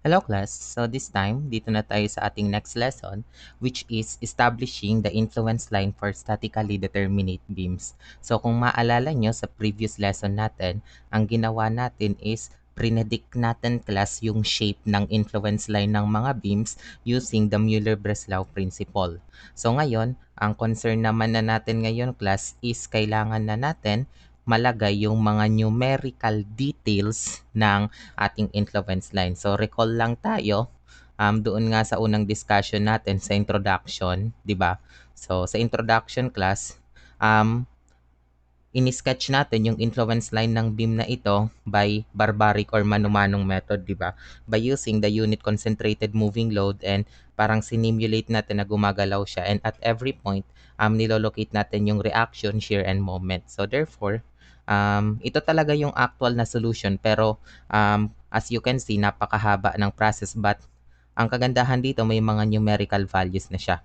Hello class! So this time, dito na tayo sa ating next lesson which is establishing the influence line for statically determinate beams. So kung maalala nyo sa previous lesson natin, ang ginawa natin is predict natin class yung shape ng influence line ng mga beams using the Muller-Breslau principle. So ngayon, ang concern naman na natin ngayon class is kailangan na natin malagay yung mga numerical details ng ating influence line. So recall lang tayo doon nga sa unang discussion natin sa introduction, 'di ba? So sa introduction class, um ini-sketch natin yung influence line ng beam na ito by barbaric or manumanong method, di ba? By using the unit concentrated moving load and parang sinimulate natin na gumagalaw siya, and at every point, nilolocate natin yung reaction, shear, and moment. So therefore, ito talaga yung actual na solution, pero as you can see, napakahaba ng process, but ang kagandahan dito may mga numerical values na siya.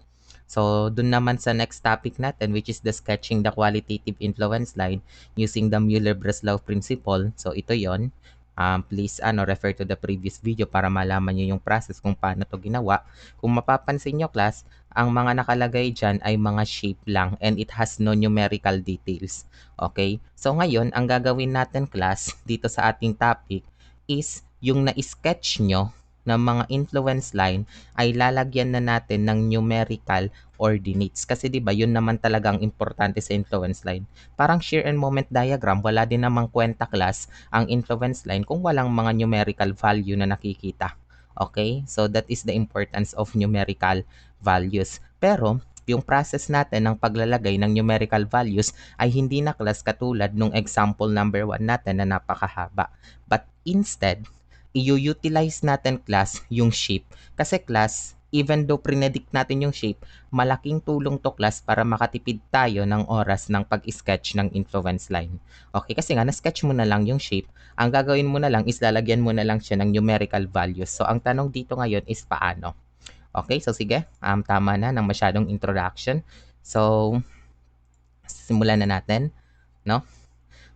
So, dun naman sa next topic natin, which is the sketching the qualitative influence line using the Muller-Breslau principle. So, ito yon. Please refer to the previous video para malaman nyo yung process kung paano to ginawa. Kung mapapansin nyo class, ang mga nakalagay dyan ay mga shape lang and it has no numerical details. Okay? So, ngayon, ang gagawin natin class dito sa ating topic is yung na-sketch nyo ng mga influence line ay lalagyan na natin ng numerical ordinates. Kasi 'di ba, yun naman talagang importante sa influence line. Parang shear and moment diagram, wala din namang kwenta class ang influence line kung walang mga numerical value na nakikita. Okay? So that is the importance of numerical values. Pero yung process natin ng paglalagay ng numerical values ay hindi na class katulad nung example number 1 natin na napakahaba. But instead, i-utilize natin class yung shape. Kasi class, even though predict natin yung shape, malaking tulong to class para makatipid tayo ng oras ng pag-sketch ng influence line. Okay, kasi nga na-sketch mo na lang yung shape, ang gagawin mo na lang is lalagyan mo na lang siya ng numerical values. So ang tanong dito ngayon is paano? Okay, so sige, tama na ng masyadong introduction. So simulan na natin, no?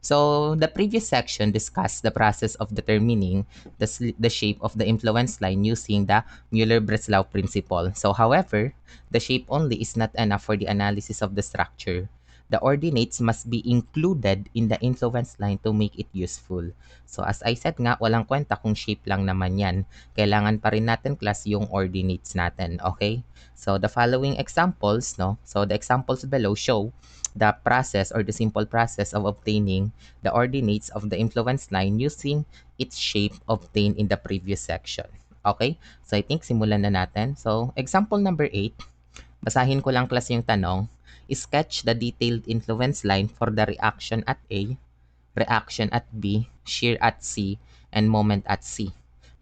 So, the previous section discussed the process of determining the shape of the influence line using the Muller-Breslau principle. So, however, the shape only is not enough for the analysis of the structure. The ordinates must be included in the influence line to make it useful. So, as I said nga, walang kwenta kung shape lang naman yan. Kailangan pa rin natin class yung ordinates natin, okay? So, the following examples, no? So, the examples below show the process or the simple process of obtaining the ordinates of the influence line using its shape obtained in the previous section. Okay? So I think simulan na natin. So example number 8, basahin ko lang class yung tanong. Sketch the detailed influence line for the reaction at A, reaction at B, shear at C, and moment at C.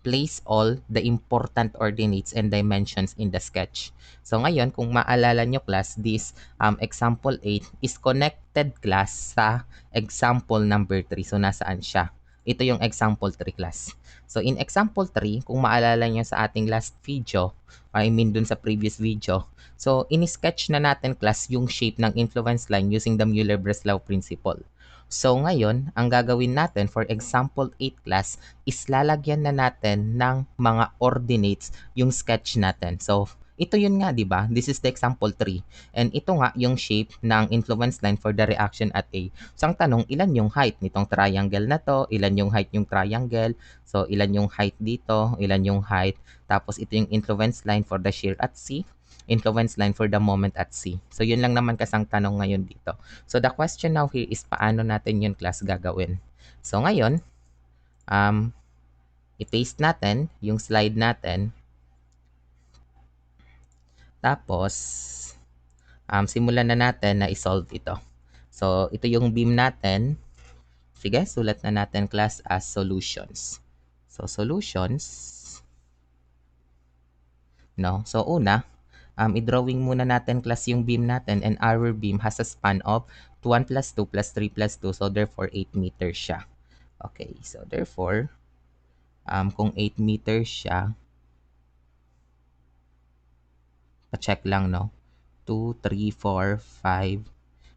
Place all the important ordinates and dimensions in the sketch. So ngayon, kung maalala nyo class, this example 8 is connected class sa example number 3. So nasaan siya? Ito yung example 3 class. So in example 3, kung maalala nyo sa ating last video, I mean dun sa previous video, so in-sketch na natin class yung shape ng influence line using the Muller-Breslau principle. So ngayon, ang gagawin natin for example 8 class is lalagyan na natin ng mga ordinates yung sketch natin. So ito yun nga, di ba? This is the example 3. And ito nga yung shape ng influence line for the reaction at A. So ang tanong, ilan yung height nitong triangle na to? Ilan yung height yung triangle? So ilan yung height dito? Ilan yung height? Tapos ito yung influence line for the shear at C, influence line for the moment at C. So yun lang naman kasang tanong ngayon dito. So the question now here is paano natin yun class gagawin. So ngayon, i-paste natin yung slide natin. Tapos, simulan na natin na i-solve ito. So ito yung beam natin. Sige, sulat na natin class as solutions. So solutions. No? So una, i-drawing muna natin class yung beam natin, and our beam has a span of 1 plus 2 plus 3 plus 2. So therefore 8 meters siya. Okay, so therefore, kung 8 meters siya, pa-check lang, no? 2, 3, 4, 5,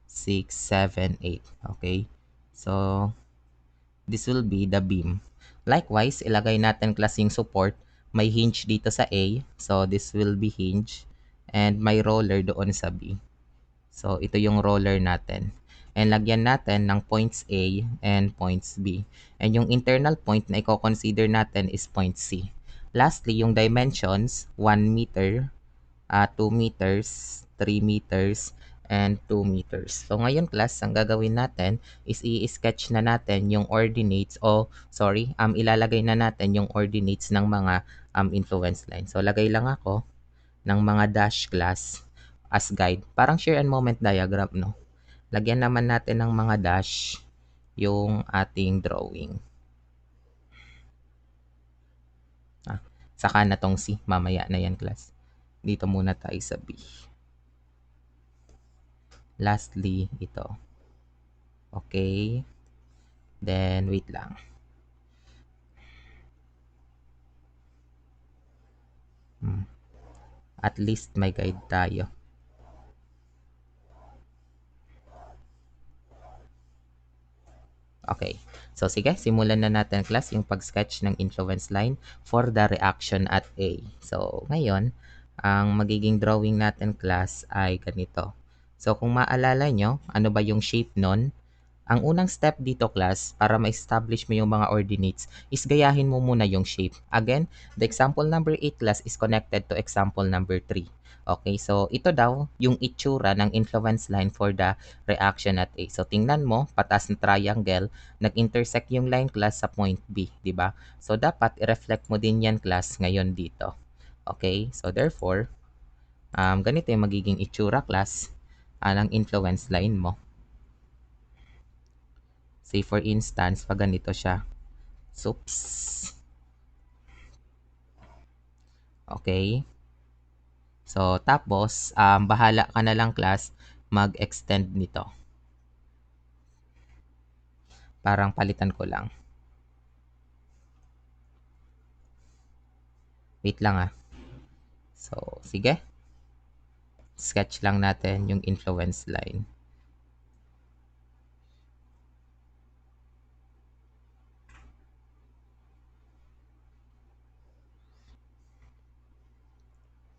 6, 7, 8. Okay? So, this will be the beam. Likewise, ilagay natin class yung support may hinge dito sa A. So, this will be hinge. And may roller doon sa B. So, ito yung roller natin. And lagyan natin ng points A and points B. And yung internal point na i-consider natin is point C. Lastly, yung dimensions, 1 meter, 2 meters, 3 meters, and 2 meters. So, ngayon class, ang gagawin natin is i-sketch na natin yung ordinates ilalagay na natin yung ordinates ng mga influence line. So, lagay lang ako ng mga dash class as guide. Parang shear and moment diagram, no? Lagyan naman natin ng mga dash yung ating drawing. Saka na tong C. Mamaya na yan, class. Dito muna tayo sa B. Lastly, ito. Okay. Then, wait lang. At least may guide tayo. Okay. So, sige, simulan na natin class yung pag-sketch ng influence line for the reaction at A. So, ngayon, ang magiging drawing natin class ay ganito. So, kung maalala nyo, ano ba yung shape nun? Ang unang step dito class, para ma-establish mo yung mga ordinates, is gayahin mo muna yung shape. Again, the example number 8 class is connected to example number 3. Okay, so ito daw yung itsura ng influence line for the reaction at A. So tingnan mo, patas na triangle, nag-intersect yung line class sa point B, di ba? So dapat i-reflect mo din yan class ngayon dito. Okay, so therefore, ganito yung magiging itsura class ng influence line mo. Say for instance, pag ganito siya. Oops. Okay. So, tapos, bahala ka na lang class mag-extend nito. Parang palitan ko lang. Wait lang So, sige. Sketch lang natin yung influence line.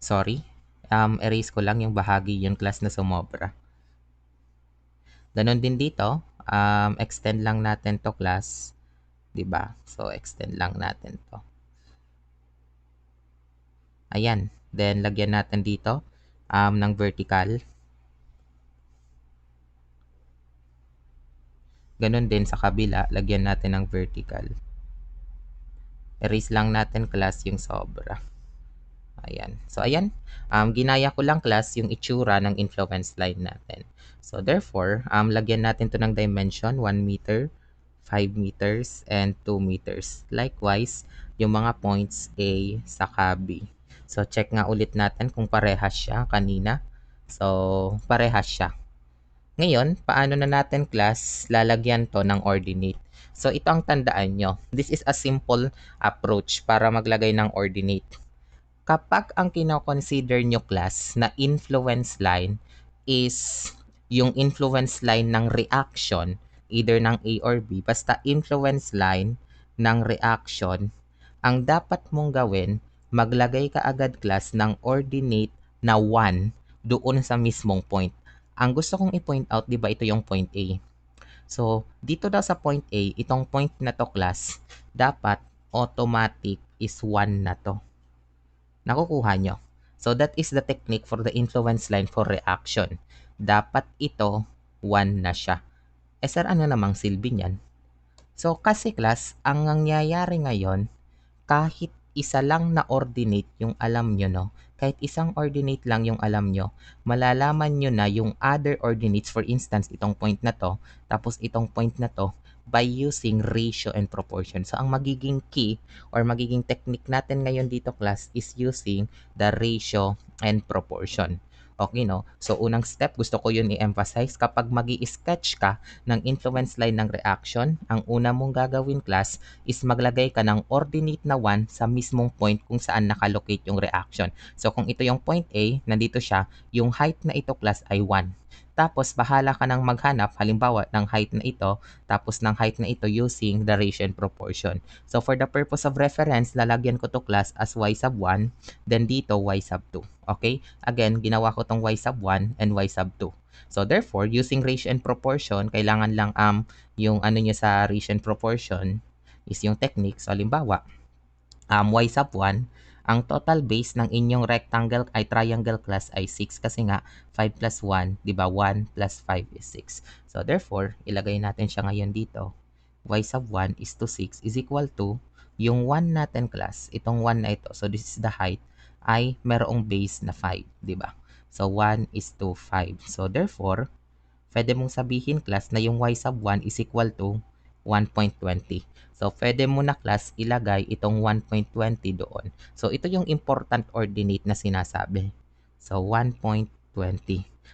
Sorry. Erase ko lang yung bahagi yung class na sumobra. Ganon din dito. Extend lang natin to class. Diba? So, extend lang natin to. Ayan. Then, lagyan natin dito ng vertical. Ganon din sa kabila, lagyan natin ng vertical. Erase lang natin class yung sobra. Ayan. So, ayan. Ginaya ko lang class yung itsura ng influence line natin. So, therefore, lagyan natin to ng dimension 1 meter, 5 meters, and 2 meters. Likewise, yung mga points A sa B. So, check nga ulit natin kung parehas siya kanina. So, parehas siya. Ngayon, paano na natin class lalagyan to ng ordinate? So, ito ang tandaan nyo. This is a simple approach para maglagay ng ordinate. Kapag ang kino-consider nyo class na influence line is yung influence line ng reaction, either ng A or B, basta influence line ng reaction, ang dapat mong gawin, maglagay ka agad class ng ordinate na 1 doon sa mismong point. Ang gusto kong i-point out, di ba, ito yung point A. So, dito daw sa point A, itong point na to class, dapat automatic is 1 na to. Nakukuha nyo. So, that is the technique for the influence line for reaction. Dapat ito, 1 na siya. Sir, ano namang silbi niyan? So, kasi class, ang nangyayari ngayon, kahit isa lang na ordinate yung alam nyo, no? Kahit isang ordinate lang yung alam nyo, malalaman nyo na yung other ordinates, for instance, itong point na to, tapos itong point na to, by using ratio and proportion. So, ang magiging key or magiging technique natin ngayon dito class is using the ratio and proportion. Okay, no? So, unang step, gusto ko yun i-emphasize. Kapag magi-sketch ka ng influence line ng reaction, ang una mong gagawin class is maglagay ka ng ordinate na 1 sa mismong point kung saan nakalocate yung reaction. So, kung ito yung point A, nandito siya, yung height na ito class ay 1. Tapos, bahala ka nang maghanap, halimbawa, ng height na ito, tapos ng height na ito using the ratio and proportion. So, for the purpose of reference, lalagyan ko to class as y sub 1, then dito y sub 2. Okay? Again, ginawa ko tong y sub 1 and y sub 2. So, therefore, using ratio and proportion, kailangan lang yung ano nyo sa ratio and proportion is yung technique. So, halimbawa, y sub 1, ang total base ng inyong rectangle ay triangle class ay 6 kasi nga 5 plus 1, di ba? 1 plus 5 is 6. So therefore, ilagay natin siya ngayon dito. Y sub 1 is to 6 is equal to yung 1 natin class, itong 1 na ito. So this is the height ay merong base na 5, di ba? So 1 is to 5. So therefore, pwede mong sabihin class na yung y sub 1 is equal to 1.20. So, pwede mo na class ilagay itong 1.20 doon. So, ito yung important ordinate na sinasabi. So, 1.20.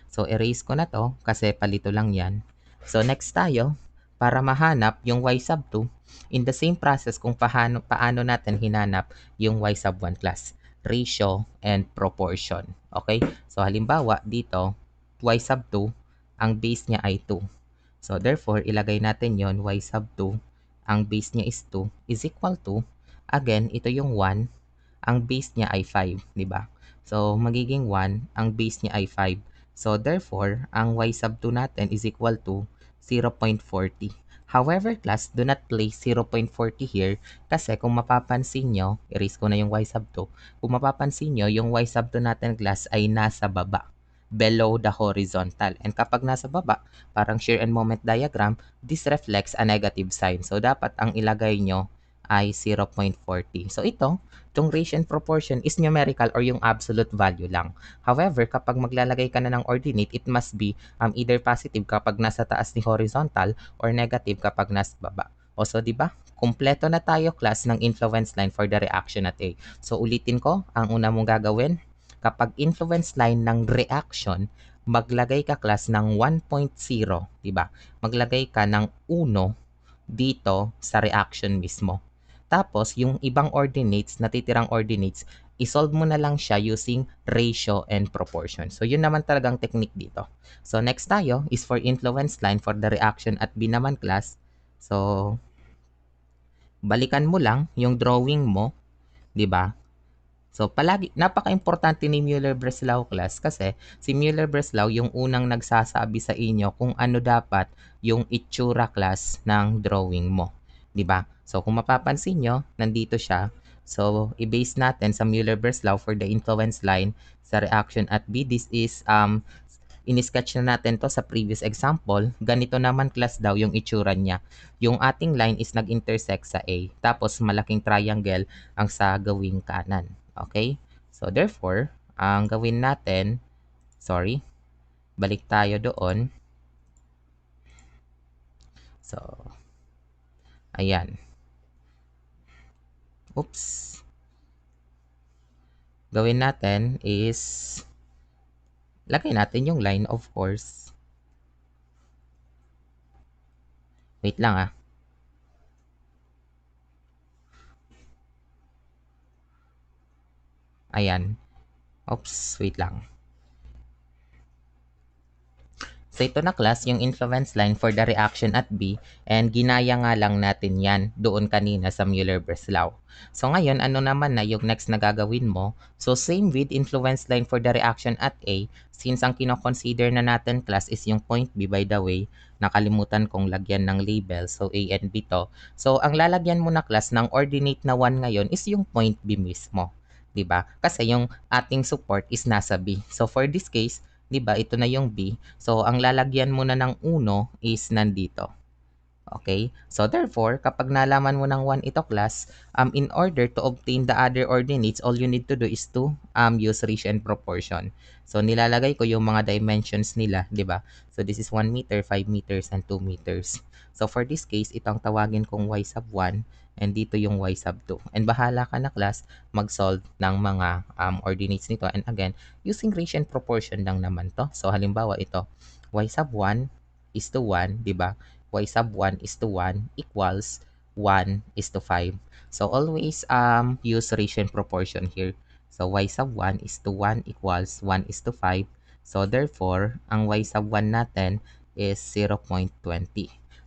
So, erase ko na to kasi palito lang yan. So, next tayo, para mahanap yung y sub 2, in the same process kung paano natin hinanap yung y sub 1 class. Ratio and proportion. Okay? So, halimbawa, dito, y sub 2, ang base niya ay 2. So, therefore, ilagay natin yon y sub 2, ang base niya is 2, is equal to, again, ito yung 1, ang base niya ay 5, di ba? So, magiging 1, ang base niya ay 5. So, therefore, ang y sub 2 natin is equal to 0.40. However, class, do not place 0.40 here kasi kung mapapansin nyo, erase ko na yung y sub 2, kung mapapansin nyo, yung y sub 2 natin, class, ay nasa baba, below the horizontal. And kapag nasa baba, parang shear and moment diagram, this reflects a negative sign. So, dapat ang ilagay nyo ay 0.40. So, itong ratio and proportion is numerical or yung absolute value lang. However, kapag maglalagay ka na ng ordinate, it must be either positive kapag nasa taas ni horizontal or negative kapag nasa baba. O so, di ba? Kumpleto na tayo class ng influence line for the reaction at A. So, ulitin ko, ang una mong gagawin, kapag influence line ng reaction, maglagay ka class ng 1.0, di ba? Maglagay ka ng 1 dito sa reaction mismo. Tapos, yung ibang ordinates, natitirang ordinates, isolve mo na lang siya using ratio and proportion. So, yun naman talagang technique dito. So, next tayo is for influence line for the reaction at B naman class. So, balikan mo lang yung drawing mo, di ba? So, palagi, napaka-importante ni Muller-Breslau class kasi si Muller-Breslau yung unang nagsasabi sa inyo kung ano dapat yung itsura class ng drawing mo. 'Di ba? So, kung mapapansin nyo, nandito siya. So, i-base natin sa Muller-Breslau for the influence line sa reaction at B. This is, in-sketch na natin to sa previous example. Ganito naman class daw yung itsura niya. Yung ating line is nag-intersect sa A. Tapos, malaking triangle ang sa gawing kanan. Okay? So, therefore, ang gawin natin, balik tayo doon. So, ayan. Oops. Gawin natin is, lagay natin yung line, of course. Wait lang Ayan. Oops, wait lang. So, ito na class, yung influence line for the reaction at B, and ginaya nga lang natin yan doon kanina sa Muller-Breslau. So, ngayon, ano naman na yung next na gagawin mo? So, same with influence line for the reaction at A, since ang kinoconsider na natin class is yung point B, by the way, nakalimutan kong lagyan ng label, so A and B to. So, ang lalagyan mo na class ng ordinate na 1 ngayon is yung point B mismo. 'Di ba? Kasi yung ating support is nasa B. So, for this case, 'di ba, ito na yung B. So, ang lalagyan mo na ng 1 is nandito. Okay? So, therefore, kapag nalaman mo ng 1 ito class, in order to obtain the other ordinates, all you need to do is to use ratio and proportion. So, nilalagay ko yung mga dimensions nila, di ba? So, this is 1 meter, 5 meters, and 2 meters. So, for this case, itong tawagin kong y sub 1, and dito yung y sub 2. And bahala ka na class mag-solve ng mga ordinates nito. And again, using ratio and proportion lang naman to. So, halimbawa ito, y sub 1 is to 1, di ba? Y sub 1 is to 1 equals 1 is to 5. So, always use ratio and proportion here. So, y sub 1 is to 1 equals 1 is to 5. So therefore, ang y sub 1 natin is 0.20.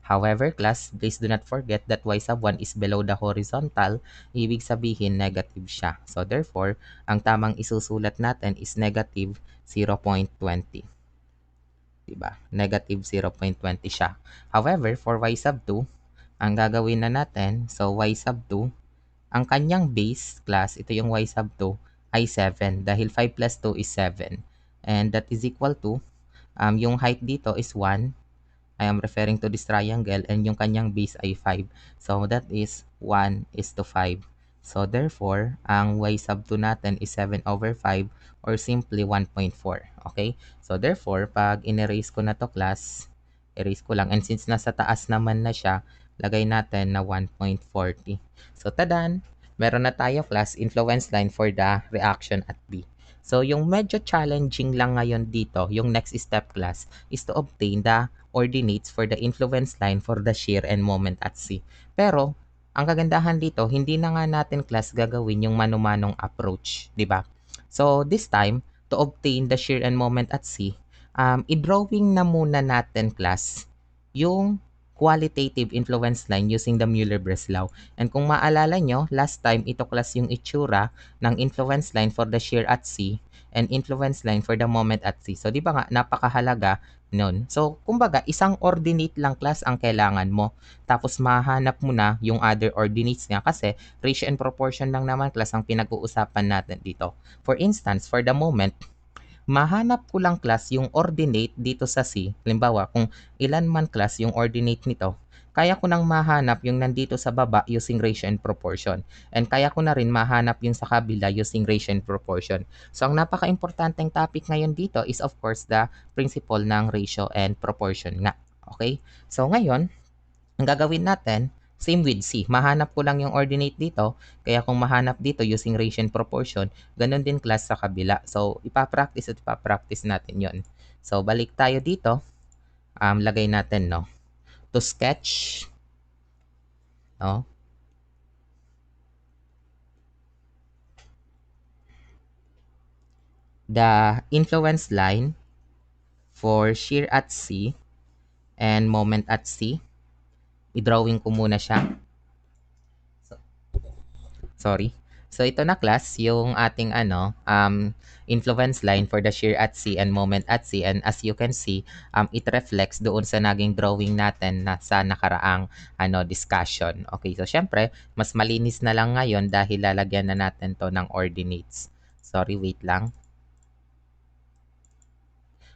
However, class, please do not forget that y sub 1 is below the horizontal. Ibig sabihin, negative siya. So therefore, ang tamang isusulat natin is negative 0.20. Diba? Negative 0.20 siya. However, for y sub 2, ang gagawin na natin, so y sub 2, ang kanyang base class, ito yung y sub 2, ay 7. Dahil 5 plus 2 is 7. And that is equal to, yung height dito is 1. I am referring to this triangle and yung kanyang base ay 5. So that is 1 is to 5. So therefore, ang y sub 2 natin is 7 over 5 or simply 1.4. Okay? So therefore, pag in-erase ko na to class, erase ko lang. And since nasa taas naman na siya, lagay natin na 1.40. So tadan, meron na tayo class influence line for the reaction at B. So yung medyo challenging lang ngayon dito, yung next step class, is to obtain the ordinates for the influence line for the shear and moment at C. Pero, ang kagandahan dito, hindi na nga natin class gagawin yung mano-manong approach, di ba? So, this time, to obtain the shear and moment at C, i-drawing na muna natin class yung qualitative influence line using the Muller-Breslau. And kung maalala nyo, last time ito class yung itsura ng influence line for the shear at C and influence line for the moment at C. So, di ba nga, napakahalaga nun. So, kumbaga, isang ordinate lang class ang kailangan mo. Tapos, mahanap mo na yung other ordinates niya kasi ratio and proportion lang naman class ang pinag-uusapan natin dito. For instance, for the moment, mahanap ko lang class yung ordinate dito sa C. Halimbawa, kung ilan man class yung ordinate nito, kaya ko nang mahanap yung nandito sa baba using ratio and proportion. And kaya ko na rin mahanap yung sa kabila using ratio and proportion. So, ang napaka-importanteng topic ngayon dito is of course the principle ng ratio and proportion nga. Okay? So, ngayon, ang gagawin natin, same with C. Mahanap ko lang yung ordinate dito. Kaya kung mahanap dito using ratio and proportion, ganun din class sa kabila. So, ipapractice natin yon. So, balik tayo dito. Lagay natin, no? To sketch, no? The influence line for shear at C and moment at C. I-drawing ko muna siya. Sorry. So ito na class yung ating influence line for the shear at C and moment at C, and as you can see, it reflects doon sa naging drawing natin na sa nakaraang discussion. Okay, so syempre, mas malinis na lang ngayon dahil lalagyan na natin to ng ordinates. Sorry, wait lang.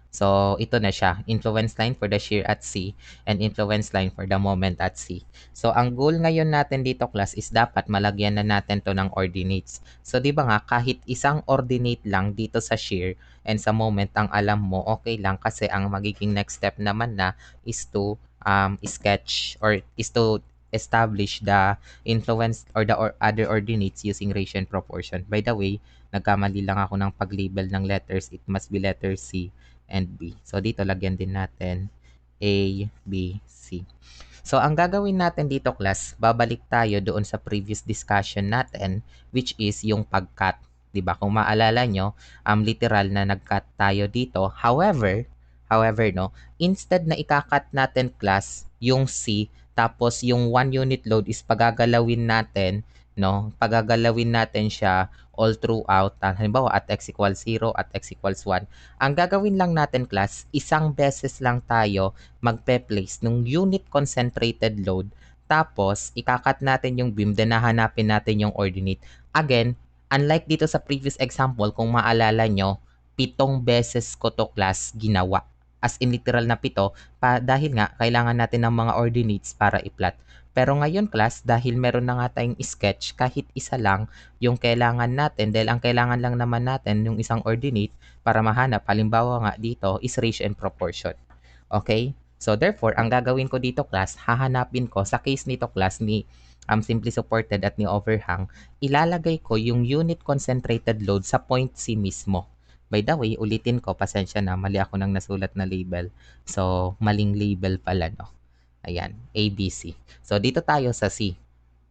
So, ito na siya. Influence line for the shear at C and influence line for the moment at C. So, ang goal ngayon natin dito, class, is dapat malagyan na natin to ng ordinates. So, di ba nga, kahit isang ordinate lang dito sa shear and sa moment, ang alam mo, okay lang kasi ang magiging next step naman na is to sketch or is to establish the influence or the other ordinates using ratio and proportion. By the way, nagkamali lang ako ng pag-label ng letters. It must be letter C and B. So, dito lagyan din natin A, B, C. So, ang gagawin natin dito, class, babalik tayo doon sa previous discussion natin, which is yung pag-cut. Diba? Kung maalala nyo, literal na nag-cut tayo dito. However, no, instead na ika-cut natin, class, yung C, tapos yung 1 unit load is pagagalawin natin, no? Pagagalawin natin siya all throughout. Halimbawa, at x equals 0, at x equals 1. Ang gagawin lang natin, class, isang beses lang tayo magpe-place ng unit concentrated load. Tapos, ikakat natin yung beam, then nahanapin natin yung ordinate. Again, unlike dito sa previous example, kung maalala nyo, 7 beses ko to, class, ginawa. As in literal na 7, dahil nga, kailangan natin ng mga ordinates para i-plot. Pero ngayon, class, dahil meron na nga tayong sketch, kahit isa lang yung kailangan natin, dahil ang kailangan lang naman natin yung isang ordinate para mahanap, halimbawa nga dito, is ratio and proportion. Okay? So, therefore, ang gagawin ko dito, class, hahanapin ko, sa case nito, class, ni simply supported at ni overhang, ilalagay ko yung unit concentrated load sa point C mismo. By the way, ulitin ko, pasensya na, mali ako nang nasulat na label. So, maling label pala, no? Ayan, ABC. So, dito tayo sa C.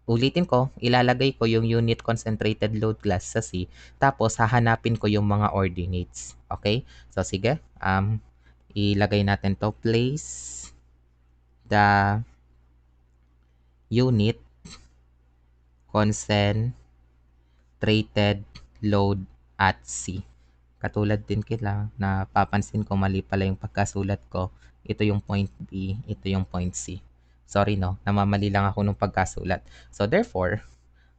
Ulitin ko, ilalagay ko yung unit concentrated load class sa C, tapos hahanapin ko yung mga ordinates. Okay? So, sige. Ilagay natin to. Place the unit concentrated load at C. Katulad din kila na papansin ko mali pala yung pagkasulat ko. Ito yung point B, ito yung point C. Sorry no, namamali lang ako nung pagkasulat. So therefore,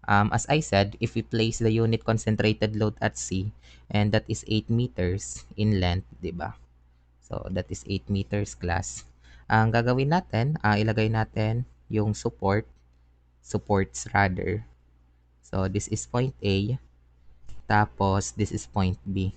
as I said, if we place the unit concentrated load at C, and that is 8 meters in length, di ba? So that is 8 meters class. Ang gagawin natin, ilagay natin yung supports rather. So this is point A, tapos this is point B.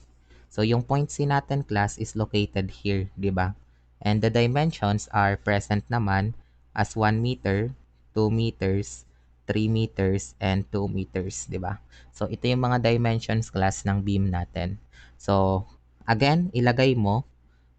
So yung point C natin class is located here, di ba? And the dimensions are present naman as 1 meter, 2 meters, 3 meters, and 2 meters, di ba? So ito yung mga dimensions class ng beam natin. So again, ilagay mo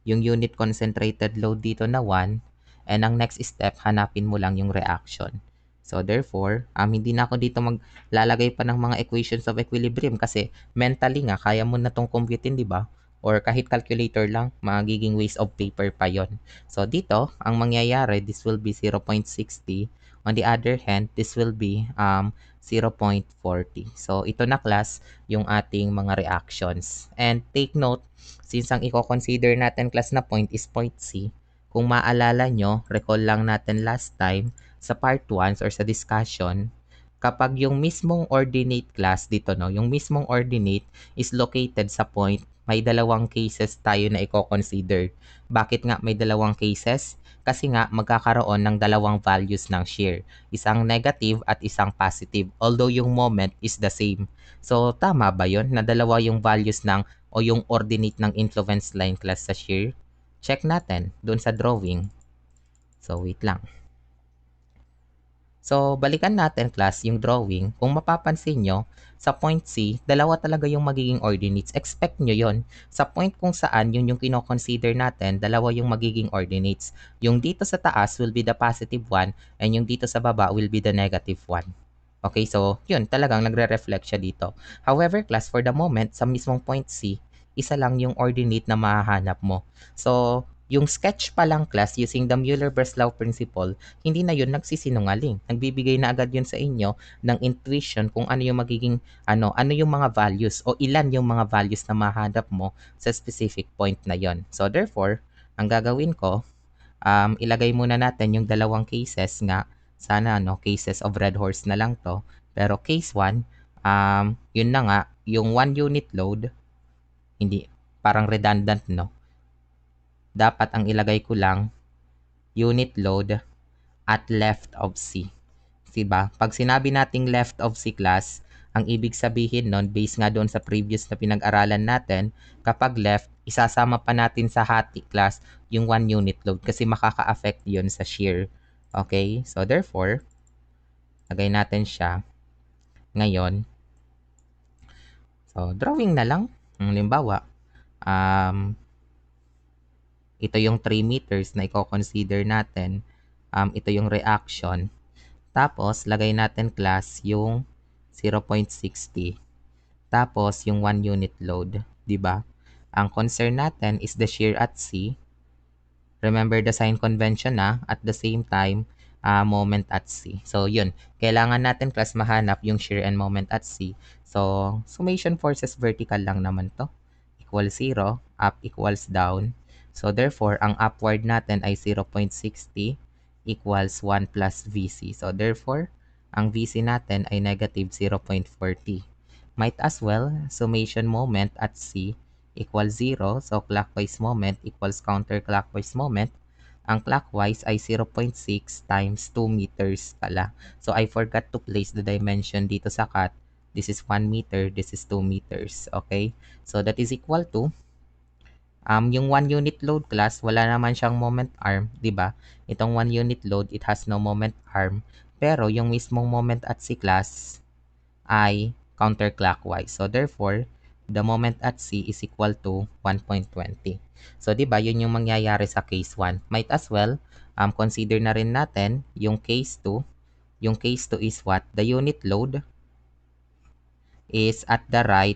yung unit concentrated load dito na 1, and ang next step, hanapin mo lang yung reaction. So therefore, hindi na ako dito maglalagay pa ng mga equations of equilibrium kasi mentally nga, kaya mo na tong computein, di ba? Or kahit calculator lang, magiging waste of paper pa yon. So dito, ang mangyayari, this will be 0.60. On the other hand, this will be 0.40. So ito na class, yung ating mga reactions. And take note, since ang i-consider natin class na point is point C, kung maalala nyo, recall lang natin last time, sa part 1 or sa discussion, kapag yung mismong ordinate class dito, no, yung mismong ordinate is located sa point, may dalawang cases tayo na i-consider. Bakit nga may dalawang cases? Kasi nga magkakaroon ng dalawang values ng shear. Isang negative at isang positive. Although yung moment is the same. So tama ba yun na dalawa yung values ng o yung ordinate ng influence line class sa shear? Check natin doon sa drawing. So wait lang. So, balikan natin class yung drawing. Kung mapapansin nyo, sa point C, dalawa talaga yung magiging ordinates. Expect nyo yon. Sa point kung saan yun yung kino-consider natin, dalawa yung magiging ordinates. Yung dito sa taas will be the positive one, and yung dito sa baba will be the negative one. Okay, so yun, talagang nagre-reflect siya dito. However, class, for the moment, sa mismong point C, isa lang yung ordinate na mahahanap mo. So, yung sketch pa lang class using the Muller-Breslau principle, hindi na yun nagsisinungaling. Nagbibigay na agad yun sa inyo ng intuition kung ano yung magiging, ano yung mga values o ilan yung mga values na mahanap mo sa specific point na yon. So therefore, ang gagawin ko, ilagay muna natin yung dalawang cases nga. Sana cases of red horse na lang to. Pero case 1, yun na nga, yung 1 unit load, hindi, parang redundant no. Dapat ang ilagay ko lang unit load at left of C. Diba? Pag sinabi nating left of C class, ang ibig sabihin nun, based nga doon sa previous na pinag-aralan natin, kapag left, isasama pa natin sa hati class yung 1 unit load kasi makaka-affect yun sa shear. Okay? So therefore, lagay natin siya ngayon. So, drawing na lang. Halimbawa, ito yung 3 meters na i-consider natin. Ito yung reaction. Tapos, lagay natin class yung 0.60. Tapos, yung 1 unit load. Diba? Ang concern natin is the shear at C. Remember the sign convention at the same time, moment at C. So, yun. Kailangan natin class mahanap yung shear and moment at C. So, summation forces vertical lang naman to. Equals 0, up equals down. So, therefore, ang upward natin ay 0.60 equals 1 plus VC. So, therefore, ang VC natin ay negative 0.40. Might as well, summation moment at C equals 0. So, clockwise moment equals counterclockwise moment. Ang clockwise ay 0.6 times 2 meters pala. So, I forgot to place the dimension dito sa cut. This is 1 meter, this is 2 meters. Okay? So, that is equal to yung 1 unit load class, wala naman siyang moment arm, di ba? Itong 1 unit load, it has no moment arm. Pero yung mismong moment at C class ay counterclockwise. So therefore, the moment at C is equal to 1.20. So di ba, yun yung mangyayari sa case 1. Might as well consider na rin natin yung case 2, yung case 2 is what? The unit load is at the right,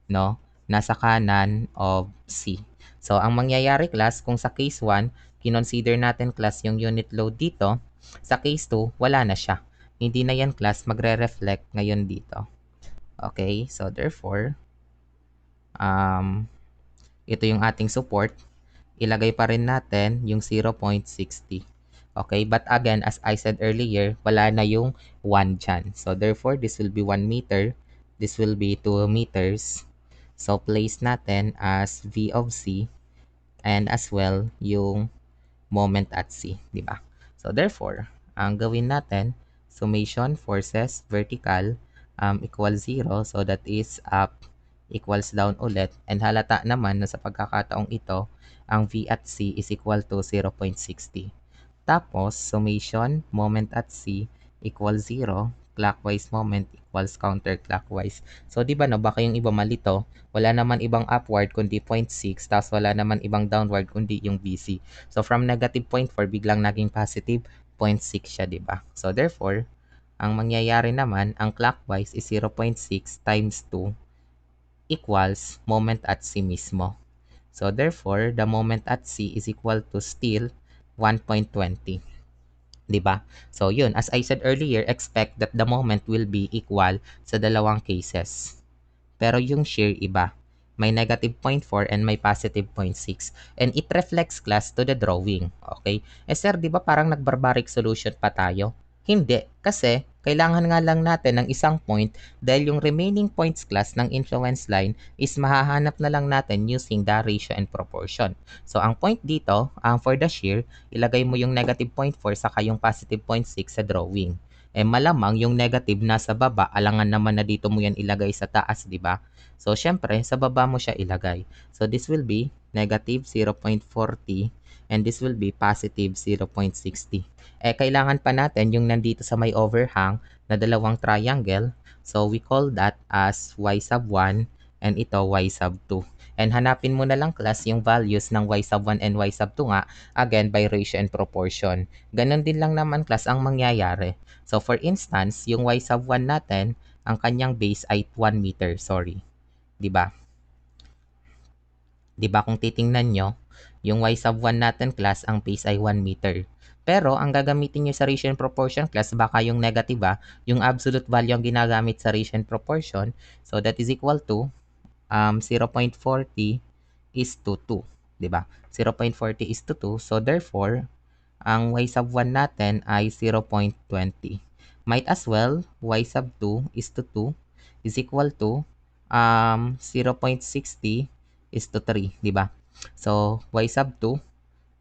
no? Nasa kanan of C. So, ang mangyayari class, kung sa case 1, kinonsider natin class yung unit load dito, sa case 2, wala na siya. Hindi na yan class, magre-reflect ngayon dito. Okay, so therefore, ito yung ating support. Ilagay pa rin natin yung 0.60. Okay, but again, as I said earlier, wala na yung 1 dyan. So therefore, this will be 1 meter. This will be 2 meters. So place natin as V of C and as well yung moment at C, di ba? So therefore, ang gawin natin, summation forces vertical equals 0. So that is up equals down ulit. And halata naman na sa pagkakataong ito, ang V at C is equal to 0.60. Tapos, summation moment at C equals 0. Clockwise moment equals counterclockwise. So, di ba no, baka yung iba malito, wala naman ibang upward kundi 0.6, tapos wala naman ibang downward kundi yung BC. So, from negative 0.4, biglang naging positive 0.6 siya, di ba? So, therefore, ang mangyayari naman, ang clockwise is 0.6 times 2 equals moment at C mismo. So, therefore, the moment at C is equal to still 1.20. Diba? So, yun. As I said earlier, expect that the moment will be equal sa dalawang cases. Pero yung shear iba. May negative 0.4 and may positive 0.6. And it reflects class to the drawing. Okay? Eh sir, di ba parang nag-barbaric solution pa tayo? Hindi. Kasi, kailangan nga lang natin ng isang point dahil yung remaining points class ng influence line is mahahanap na lang natin using the ratio and proportion. So, ang point dito, for the shear, ilagay mo yung negative 0.4 saka yung positive 0.6 sa drawing. Eh malamang yung negative nasa baba, alangan naman na dito mo yan ilagay sa taas, di ba? So, syempre, sa baba mo siya ilagay. So, this will be negative 0.40 and this will be positive 0.60. Eh, kailangan pa natin yung nandito sa may overhang na dalawang triangle. So, we call that as y sub 1 and ito y sub 2. And hanapin mo na lang class yung values ng y sub 1 and y sub 2 nga, again, by ratio and proportion. Ganon din lang naman class ang mangyayari. So, for instance, yung y sub 1 natin, ang kanyang base ay 1 meter, sorry. Diba? Diba kung titingnan nyo, yung y sub 1 natin class, ang base ay 1 meter. Pero, ang gagamitin nyo sa ratio and proportion class, baka yung negative yung absolute value ang ginagamit sa ratio and proportion. So, that is equal to 0.40 is to 2. Diba? 0.40 is to 2. So, therefore, ang y sub 1 natin ay 0.20. Might as well, y sub 2 is to 2 is equal to 0.60 is to 3. Diba? So, y sub 2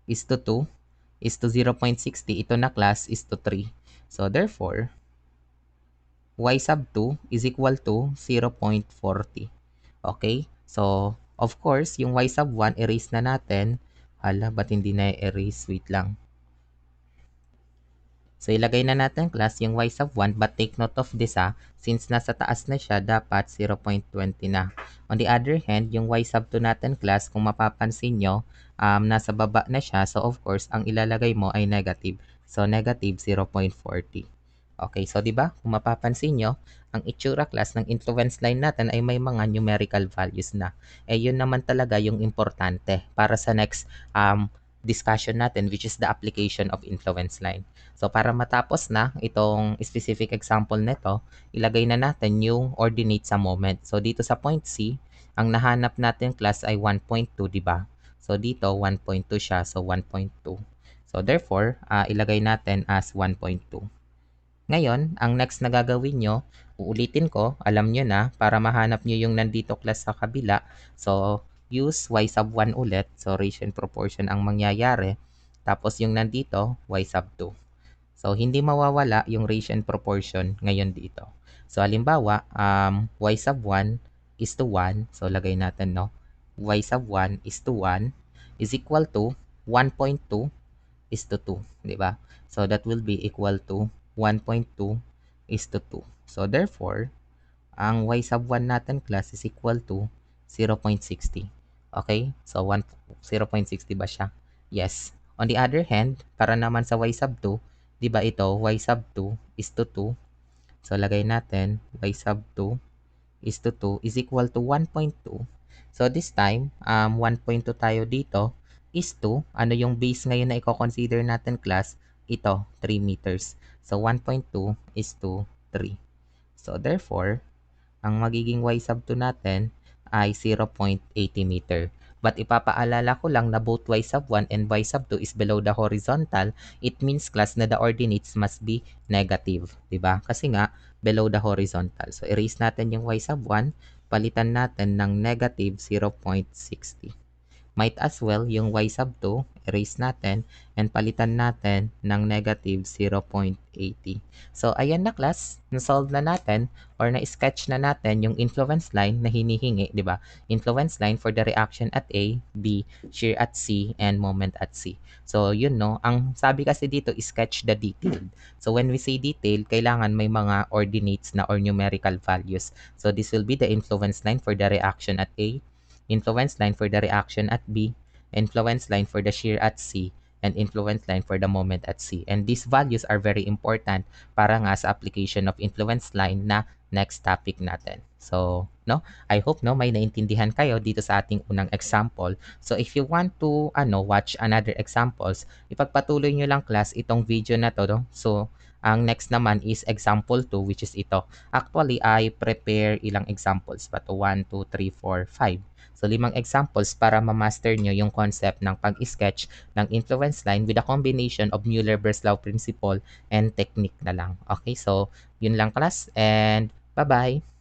is to 2 is to 0.60. Ito na class is to 3. So, therefore, y sub 2 is equal to 0.40. Okay? So, of course, yung y sub 1, erase na natin. Hala, ba't hindi na erase? Wait lang. So, ilagay na natin class yung y sub 1, but take note of this since nasa taas na siya, dapat 0.20 na. On the other hand, yung y sub 2 natin class, kung mapapansin nyo, nasa baba na siya. So, of course, ang ilalagay mo ay negative. So, negative 0.40. Okay, so 'di ba? Kung mapapansin nyo, ang itsura class ng influence line natin ay may mga numerical values na. Eh yun naman talaga yung importante para sa next discussion natin, which is the application of influence line. So para matapos na itong specific example nito, ilagay na natin yung ordinate sa moment. So dito sa point C, ang nahanap natin class ay 1.2, 'di ba? So dito 1.2 siya, so 1.2. So therefore, ilagay natin as 1.2. Ngayon, ang next na gagawin nyo, uulitin ko, alam nyo na, para mahanap nyo yung nandito class sa kabila. So, use y sub 1 ulit. So, ratio and proportion ang mangyayari. Tapos yung nandito, y sub 2. So, hindi mawawala yung ratio and proportion ngayon dito. So, halimbawa, y sub 1 is to 1. So, lagay natin, no? Y sub 1 is to 1 is equal to 1.2 is to 2. Diba? So, that will be equal to 1.2 is to 2. So, therefore, ang y sub 1 natin class is equal to 0.60. Okay? So, 0.60 ba siya? Yes. On the other hand, para naman sa y sub 2, 'Di ba ito, y sub 2 is to 2. So, lagay natin, y sub 2 is to 2 is equal to 1.2. So, this time, 1.2 tayo dito is to, ano yung base ngayon na i-consider natin class? Ito, 3 meters. So, 1.2 is to 3. So, therefore, ang magiging y sub 2 natin ay 0.80 meter. But ipapaalala ko lang na both y sub 1 and y sub 2 is below the horizontal. It means class na the ordinates must be negative. Diba? Kasi nga, below the horizontal. So, erase natin yung y sub 1. Palitan natin ng negative 0.60. Might as well yung y sub 2, erase natin, and palitan natin ng negative 0.80. So, ayan na class, na-solve na natin or na-sketch na natin yung influence line na hinihingi, di ba? Influence line for the reaction at A, B, shear at C, and moment at C. So, yun no, ang sabi kasi dito, sketch the detailed. So, when we say detailed, kailangan may mga ordinates na or numerical values. So, this will be the influence line for the reaction at A, influence line for the reaction at B, influence line for the shear at C, and influence line for the moment at C. And these values are very important para nga sa application of influence line na next topic natin. So, no, I hope no may naintindihan kayo dito sa ating unang example. So, if you want to watch another examples, ipagpatuloy nyo lang class itong video na to, no? So, ang next naman is example 2 which is ito. Actually, I prepare ilang examples pa to 1, 2, 3, 4, 5. So, 5 examples para ma-master nyo yung concept ng pag-sketch ng influence line with a combination of Muller-Breslau principle and technique na lang. Okay, so, yun lang class and bye-bye!